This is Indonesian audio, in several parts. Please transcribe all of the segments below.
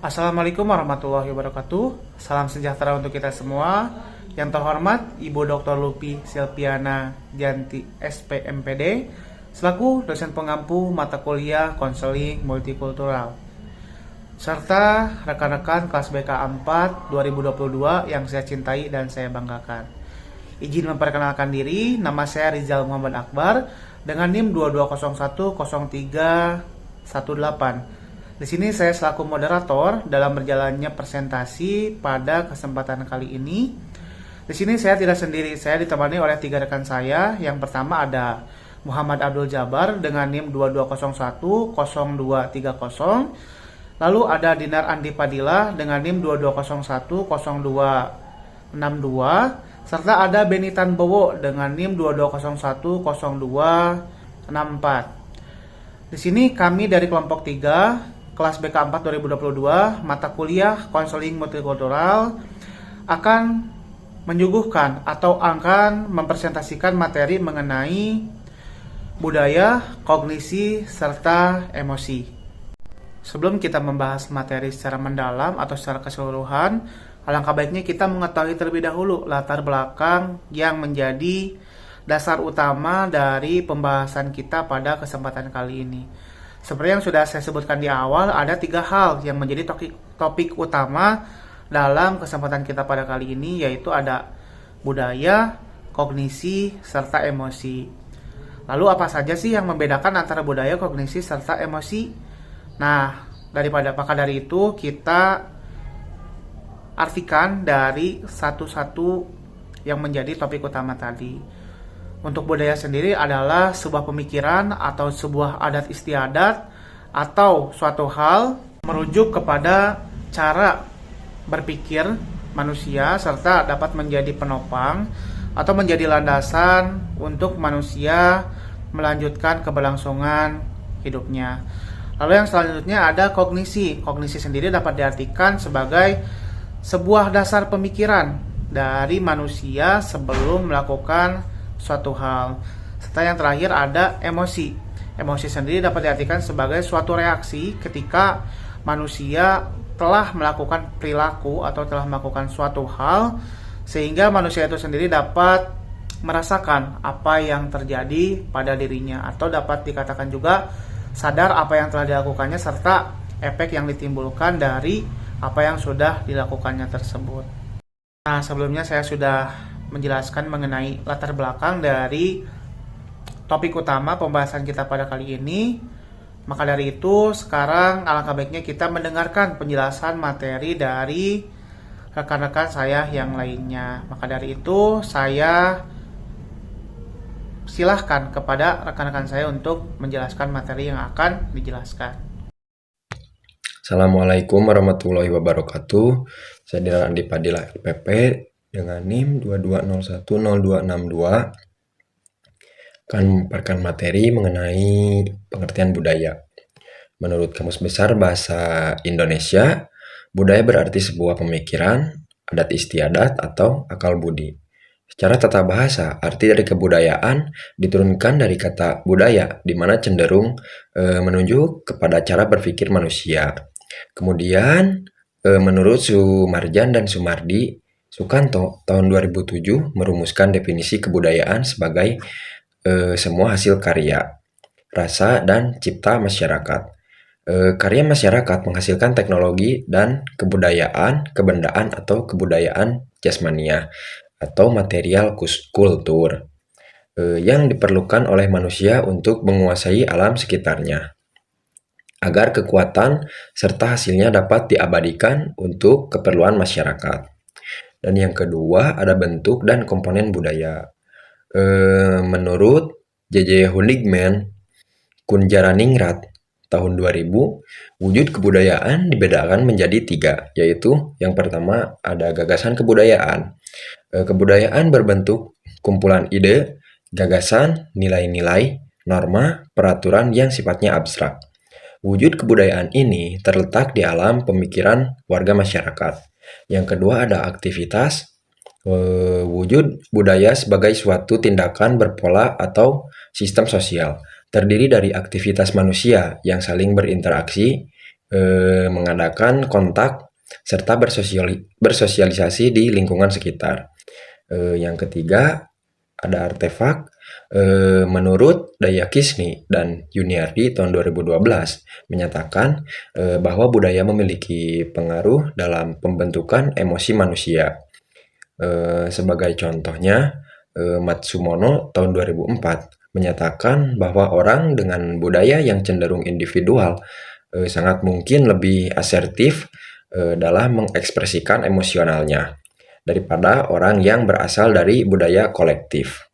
Assalamualaikum warahmatullahi wabarakatuh. Salam sejahtera untuk kita semua. Yang terhormat Ibu Dr. Lupi Silpiana Janti SPMPD selaku dosen pengampu mata kuliah konseling multikultural serta rekan-rekan kelas BK 4 2022 yang saya cintai dan saya banggakan. Izin memperkenalkan diri, nama saya Rizal Muhammad Akbar dengan NIM 22010318. Di sini saya selaku moderator dalam berjalannya presentasi pada kesempatan kali ini. Di sini saya tidak sendiri, saya ditemani oleh 3 rekan saya. Yang pertama ada Muhammad Abdul Jabar dengan NIM 22010230. Lalu ada Dinar Andi Padilla dengan NIM 22010262. Serta ada Benitan Bowo dengan NIM 22010264. Di sini kami dari kelompok 3 kelas BK 4 2022 mata kuliah konseling multikultural akan menyuguhkan atau akan mempresentasikan materi mengenai budaya, kognisi, serta emosi. Sebelum kita membahas materi secara mendalam atau secara keseluruhan, alangkah baiknya kita mengetahui terlebih dahulu latar belakang yang menjadi dasar utama dari pembahasan kita pada kesempatan kali ini. Seperti yang sudah saya sebutkan di awal, ada 3 hal yang menjadi topik utama dalam kesempatan kita pada kali ini, yaitu ada budaya, kognisi, serta emosi. Lalu apa saja sih yang membedakan antara budaya, kognisi, serta emosi? Nah, maka dari itu kita artikan dari satu-satu yang menjadi topik utama tadi. Untuk budaya sendiri adalah sebuah pemikiran atau sebuah adat istiadat atau suatu hal merujuk kepada cara berpikir manusia serta dapat menjadi penopang atau menjadi landasan untuk manusia melanjutkan keberlangsungan hidupnya. Lalu yang selanjutnya ada kognisi. Kognisi sendiri dapat diartikan sebagai sebuah dasar pemikiran dari manusia sebelum melakukan suatu hal. Serta yang terakhir ada emosi. Emosi sendiri dapat diartikan sebagai suatu reaksi ketika manusia telah melakukan perilaku atau telah melakukan suatu hal sehingga manusia itu sendiri dapat merasakan apa yang terjadi pada dirinya atau dapat dikatakan juga sadar apa yang telah dilakukannya serta efek yang ditimbulkan dari apa yang sudah dilakukannya tersebut. Nah, sebelumnya saya sudah menjelaskan mengenai latar belakang dari topik utama pembahasan kita pada kali ini. Maka dari itu, sekarang alangkah baiknya kita mendengarkan penjelasan materi dari rekan-rekan saya yang lainnya. Maka dari itu, saya silahkan kepada rekan-rekan saya untuk menjelaskan materi yang akan dijelaskan. Assalamualaikum warahmatullahi wabarakatuh. Saya Dinar Andi Padilla IPP dengan NIM 22010262 akan memaparkan materi mengenai pengertian budaya. Menurut Kamus Besar Bahasa Indonesia, budaya berarti sebuah pemikiran, adat istiadat, atau akal budi. Secara tata bahasa, arti dari kebudayaan diturunkan dari kata budaya, di mana cenderung menunjuk kepada cara berpikir manusia. Kemudian, menurut Sumarjan dan Sumardi, Sukanto tahun 2007 merumuskan definisi kebudayaan sebagai semua hasil karya, rasa, dan cipta masyarakat. Karya masyarakat menghasilkan teknologi dan kebudayaan, kebendaan atau kebudayaan jasmania atau material kultur yang diperlukan oleh manusia untuk menguasai alam sekitarnya agar kekuatan serta hasilnya dapat diabadikan untuk keperluan masyarakat. Dan yang kedua ada bentuk dan komponen budaya. Menurut J.J. Hunigman, Kunjaraningrat tahun 2000, wujud kebudayaan dibedakan menjadi 3, yaitu yang pertama ada gagasan kebudayaan. Kebudayaan berbentuk kumpulan ide, gagasan, nilai-nilai, norma, peraturan yang sifatnya abstrak. Wujud kebudayaan ini terletak di alam pemikiran warga masyarakat. Yang kedua ada aktivitas. Wujud budaya sebagai suatu tindakan berpola atau sistem sosial, terdiri dari aktivitas manusia yang saling berinteraksi mengadakan kontak, serta bersosialisasi di lingkungan sekitar. Yang ketiga, ada artefak. Menurut Dayakisni dan Yuniardi tahun 2012 menyatakan bahwa budaya memiliki pengaruh dalam pembentukan emosi manusia. Sebagai contohnya, Matsumono tahun 2004 menyatakan bahwa orang dengan budaya yang cenderung individual sangat mungkin lebih asertif dalam mengekspresikan emosionalnya daripada orang yang berasal dari budaya kolektif.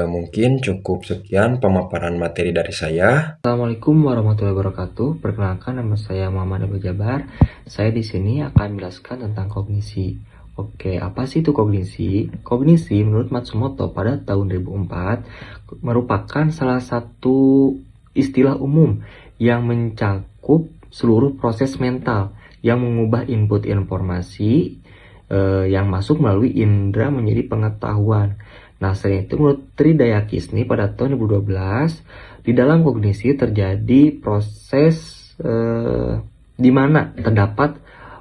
Mungkin cukup sekian pemaparan materi dari saya. Assalamualaikum warahmatullahi wabarakatuh. Perkenalkan, nama saya Muhammad Abdul Jabar. Saya di sini akan menjelaskan tentang kognisi. Oke, apa sih itu kognisi? Kognisi menurut Matsumoto pada tahun 2004 merupakan salah satu istilah umum yang mencakup seluruh proses mental yang mengubah input informasi yang masuk melalui indera menjadi pengetahuan. Nah, selain itu menurut Tridayakisni pada tahun 2012, di dalam kognisi terjadi proses di mana terdapat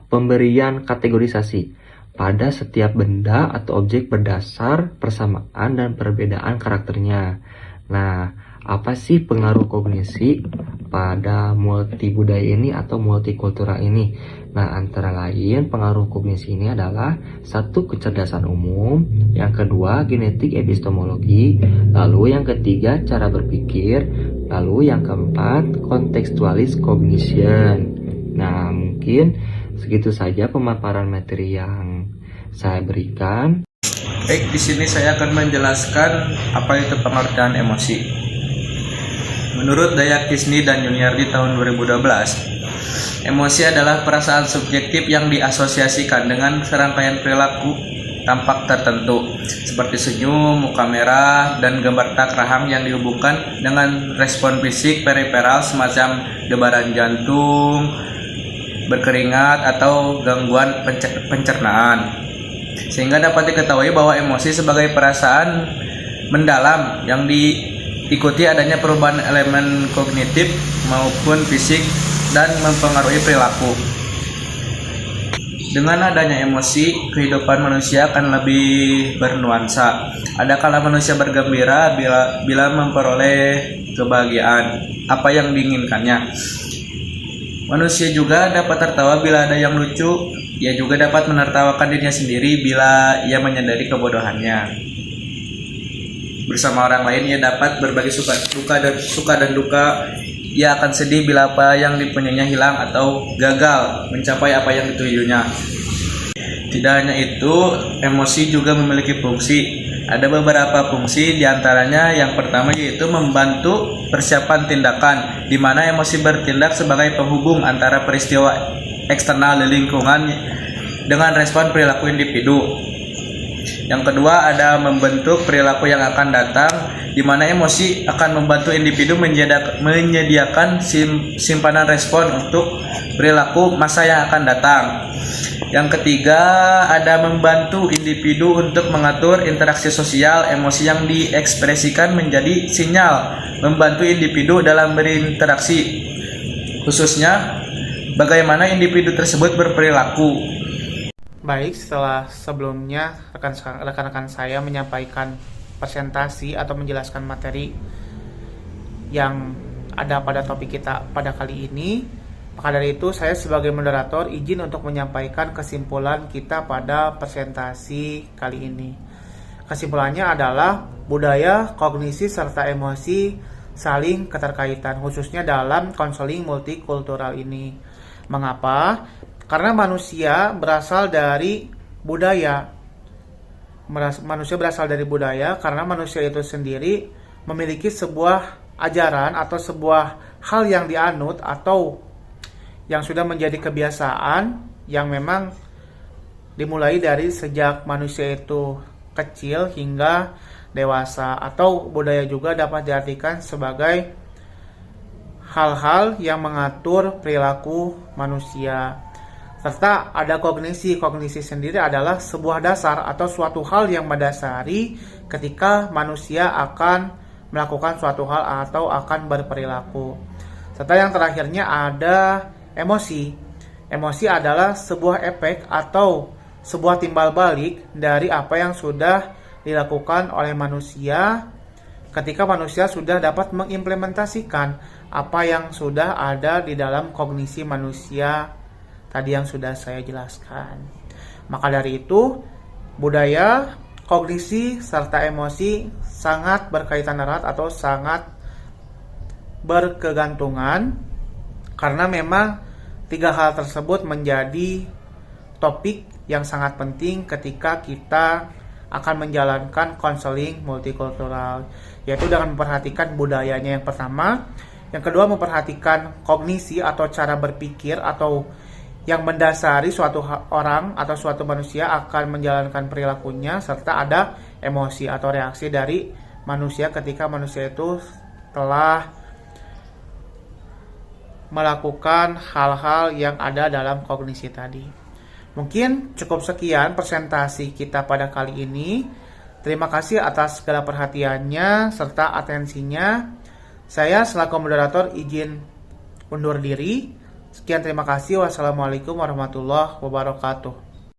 pemberian kategorisasi pada setiap benda atau objek berdasar persamaan dan perbedaan karakternya. Nah, apa sih pengaruh kognisi pada multibudaya ini atau multikultural ini? Nah, antara lain pengaruh kognisi ini adalah satu, kecerdasan umum, yang kedua genetik epistemologi, lalu yang ketiga cara berpikir, lalu yang keempat kontekstualis cognition. Nah, mungkin segitu saja pemaparan materi yang saya berikan. Baik, di sini saya akan menjelaskan apa itu pengertian emosi. Menurut Dayakisni dan Yuniardi tahun 2012, emosi adalah perasaan subjektif yang diasosiasikan dengan serangkaian perilaku tampak tertentu, seperti senyum, muka merah, dan gambar tak rahang yang dihubungkan dengan respon fisik periferal semacam debaran jantung, berkeringat, atau gangguan pencernaan. Sehingga dapat diketahui bahwa emosi sebagai perasaan mendalam yang diikuti adanya perubahan elemen kognitif maupun fisik dan mempengaruhi perilaku. Dengan adanya emosi, kehidupan manusia akan lebih bernuansa. Ada kala manusia bergembira bila memperoleh kebahagiaan, apa yang diinginkannya. Manusia juga dapat tertawa bila ada yang lucu. Ia juga dapat menertawakan dirinya sendiri bila ia menyadari kebodohannya. Bersama orang lain ia dapat berbagi suka dan duka. Ia akan sedih bila apa yang dipunyainya hilang atau gagal mencapai apa yang ditujunya. Tidak hanya itu, emosi juga memiliki fungsi. Ada beberapa fungsi, diantaranya yang pertama yaitu membantu persiapan tindakan, di mana emosi bertindak sebagai penghubung antara peristiwa eksternal di lingkungan dengan respon perilaku individu. Yang kedua, ada membentuk perilaku yang akan datang, di mana emosi akan membantu individu menyediakan simpanan respon untuk perilaku masa yang akan datang. Yang ketiga, ada membantu individu untuk mengatur interaksi sosial. Emosi yang diekspresikan menjadi sinyal membantu individu dalam berinteraksi, khususnya bagaimana individu tersebut berperilaku. Baik, setelah sebelumnya rekan-rekan saya menyampaikan presentasi atau menjelaskan materi yang ada pada topik kita pada kali ini, maka dari itu saya sebagai moderator izin untuk menyampaikan kesimpulan kita pada presentasi kali ini. Kesimpulannya adalah budaya, kognisi, serta emosi saling keterkaitan, khususnya dalam konseling multikultural ini. Mengapa? Karena manusia berasal dari budaya. Manusia berasal dari budaya karena manusia itu sendiri memiliki sebuah ajaran atau sebuah hal yang dianut atau yang sudah menjadi kebiasaan yang memang dimulai dari sejak manusia itu kecil hingga dewasa. Atau budaya juga dapat diartikan sebagai hal-hal yang mengatur perilaku manusia. Serta ada kognisi. Kognisi sendiri adalah sebuah dasar atau suatu hal yang mendasari ketika manusia akan melakukan suatu hal atau akan berperilaku. Serta yang terakhirnya ada emosi. Emosi adalah sebuah efek atau sebuah timbal balik dari apa yang sudah dilakukan oleh manusia ketika manusia sudah dapat mengimplementasikan apa yang sudah ada di dalam kognisi manusia tadi yang sudah saya jelaskan. Maka dari itu, budaya, kognisi, serta emosi sangat berkaitan erat atau sangat berkegantungan karena memang tiga hal tersebut menjadi topik yang sangat penting ketika kita akan menjalankan konseling multikultural, yaitu dengan memperhatikan budayanya yang pertama, yang kedua memperhatikan kognisi atau cara berpikir atau yang mendasari suatu orang atau suatu manusia akan menjalankan perilakunya, serta ada emosi atau reaksi dari manusia ketika manusia itu telah melakukan hal-hal yang ada dalam kognisi tadi. Mungkin cukup sekian presentasi kita pada kali ini. Terima kasih atas segala perhatiannya serta atensinya. Saya selaku moderator izin undur diri. Sekian, terima kasih. Wassalamualaikum warahmatullahi wabarakatuh.